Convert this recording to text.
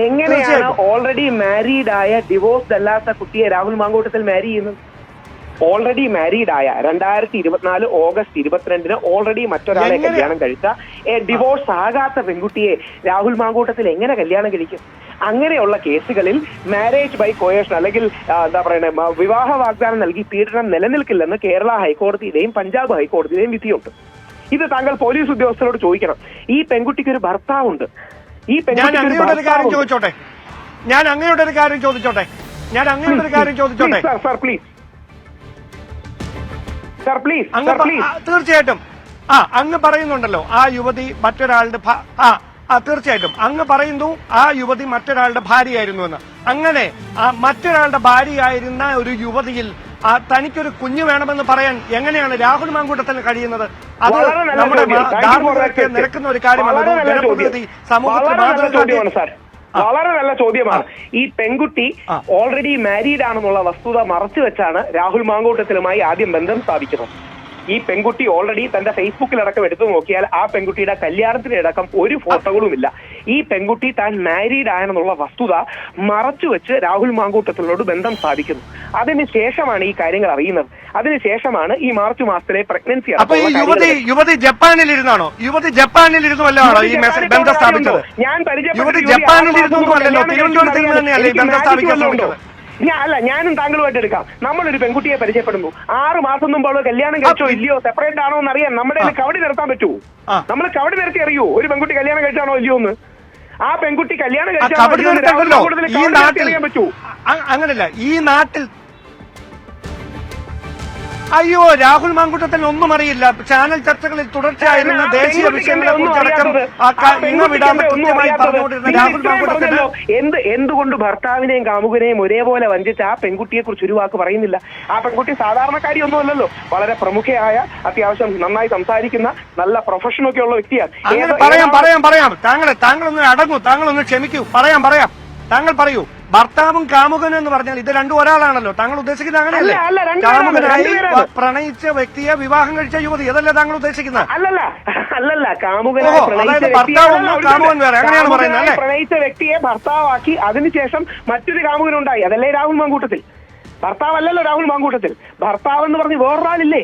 എങ്ങനെയാണ് already married ആയ divorced അല്ലാത്ത കുട്ടിയെ രാഹുൽ മാങ്കൂട്ടത്തിൽ മാരി ചെയ്യുന്നത്? ഓൾറെഡി മാരീഡ് ആയ 2024 ഓഗസ്റ്റ് 22 ഓൾറെഡി മറ്റൊരാളെ കല്യാണം കഴിച്ച ഡിവോഴ്സ് ആകാത്ത പെൺകുട്ടിയെ രാഹുൽ മാങ്കൂട്ടത്തിൽ എങ്ങനെ കല്യാണം കഴിക്കും? അങ്ങനെയുള്ള കേസുകളിൽ മാരേജ് ബൈ കോയേഷൻ അല്ലെങ്കിൽ എന്താ പറയുന്നത് വിവാഹ വാഗ്ദാനം നൽകി പീഡനം നിലനിൽക്കില്ലെന്ന് കേരള ഹൈക്കോടതിയിലെയും പഞ്ചാബ് ഹൈക്കോടതിയിലെയും വിധിയുണ്ട്. ഇത് താങ്കൾ പോലീസ് ഉദ്യോഗസ്ഥരോട് ചോദിക്കണം. ഈ പെൺകുട്ടിക്ക് ഒരു ഭർത്താവുണ്ട്. ഞാൻ അങ്ങയുടെ ഒരു കാര്യം ചോദിച്ചോട്ടെ തീർച്ചയായിട്ടും അങ്ങ് പറയുന്നുണ്ടല്ലോ ആ യുവതി മറ്റൊരാളുടെ തീർച്ചയായിട്ടും അങ്ങ് പറയുന്നു ആ യുവതി മറ്റൊരാളുടെ ഭാര്യയായിരുന്നുവെന്ന്. അങ്ങനെ മറ്റൊരാളുടെ ഭാര്യയായിരുന്ന ഒരു യുവതിയിൽ തനിക്കൊരു കുഞ്ഞു വേണമെന്ന് പറയാൻ എങ്ങനെയാണ് രാഹുൽ മാങ്കൂട്ടത്തിന് കഴിയുന്നത്? അത് നമ്മുടെ ധാർമ്മികതയ്ക്ക് നിരക്കുന്ന ഒരു കാര്യമാണ്. ജനപ്രതിനിധി സമൂഹത്തിൽ വളരെ നല്ല ചോദ്യമാണ്. ഈ പെൺകുട്ടി ഓൾറെഡി മാരീഡ് ആണെന്നുള്ള വസ്തുത മറച്ചു വെച്ചാണ് രാഹുൽ മാങ്കൂട്ടത്തിലുമായി ആദ്യം ബന്ധം സ്ഥാപിക്കുന്നത്. ഈ പെൺകുട്ടി ഓൾറെഡി തന്റെ ഫേസ്ബുക്കിലടക്കം എടുത്തു നോക്കിയാൽ ആ പെൺകുട്ടിയുടെ കല്യാണത്തിനടക്കം ഒരു ഫോട്ടോകളുമില്ല. ഈ പെൺകുട്ടി താൻ മാരീഡ് ആയെന്നുള്ള വസ്തുത മറച്ചുവെച്ച് രാഹുൽ മാങ്കൂട്ടത്തിനോട് ബന്ധം സ്ഥാപിക്കുന്നു. അതിനുശേഷമാണ് ഈ കാര്യങ്ങൾ അറിയുന്നത്. അതിനുശേഷമാണ് ഈ മാർച്ച് മാസത്തിലെ പ്രഗ്നൻസി. യുവതി ജപ്പാനിലിരുന്നാണോ? യുവതി ജപ്പാനിലിരുന്നല്ലോ ഈ ബന്ധം സ്ഥാപിച്ചത്? ഞാൻ ഞാനും താങ്കളുമായിട്ട് എടുക്കാം. നമ്മളൊരു പെൺകുട്ടിയെ പരിചയപ്പെടുന്നു. 6 മാസം മുമ്പ് അവള് കല്യാണം കഴിച്ചോ ഇല്ലയോ, സെപ്പറേറ്റ് ആണോ എന്ന് അറിയാൻ നമ്മുടെ കവടി നിർത്താൻ പറ്റുമോ? നമ്മൾ കവടി നിർത്തി അറിയോ ഒരു പെൺകുട്ടി കല്യാണം കഴിച്ചാണോ ഇല്ലയോ എന്ന്? ആ പെൺകുട്ടി കല്യാണം കഴിച്ചാൽ പറ്റൂ? അങ്ങനല്ല. ഈ നാട്ടിൽ അയ്യോ രാഹുൽ മാങ്കൂട്ടത്തിന് ഒന്നും അറിയില്ല. ചാനൽ ചർച്ചകളിൽ തുടർച്ചയായിരുന്ന ദേശീയ വിഷയങ്ങളെ കുറിച്ചടക്കം രാഹുൽ മാങ്കൂട്ടത്തിന് എന്തുകൊണ്ട് ഭർത്താവിനെയും കാമുകനെയും ഒരേപോലെ വഞ്ചിച്ച ആ പെൺകുട്ടിയെ കുറിച്ച് ഒരു വാക്ക് പറയുന്നില്ല? ആ പെൺകുട്ടി സാധാരണക്കാരി ഒന്നുമല്ലല്ലോ. വളരെ പ്രമുഖയായ, അത്യാവശ്യം നന്നായി സംസാരിക്കുന്ന, നല്ല പ്രൊഫഷനൊക്കെ ഉള്ള വ്യക്തിയാണ്. പറയാം താങ്കളൊന്ന് അടങ്ങൂ, താങ്കളൊന്ന് ക്ഷമിക്കൂ. പറയാം താങ്കൾ പറയൂ. ഭർത്താവും കാമുകനും എന്ന് പറഞ്ഞാൽ ഇത് രണ്ടും ഒരാളാണല്ലോ. താങ്കൾ ഉദ്ദേശിക്കുന്നത് അങ്ങനെയല്ലേ? കാമുകനായി പ്രണയിച്ച വ്യക്തിയെ വിവാഹം കഴിച്ച യുവതി, അതല്ലേ താങ്കൾ ഉദ്ദേശിക്കുന്നത്? അല്ലല്ല കാമുകൻ വേറെ, അങ്ങനെയാണ് പറയുന്നത് അല്ലേ? പ്രണയിച്ച വ്യക്തിയെ ഭർത്താവാക്കി അതിനുശേഷം മറ്റൊരു കാമുകനുണ്ടായി, അതല്ലേ രാഹുൽ മാങ്കൂട്ടത്തിൽ? ഭർത്താവല്ലല്ലോ രാഹുൽ മാങ്കൂട്ടത്തിൽ. ഭർത്താവ് എന്ന് പറഞ്ഞ് വേറൊരാളില്ലേ?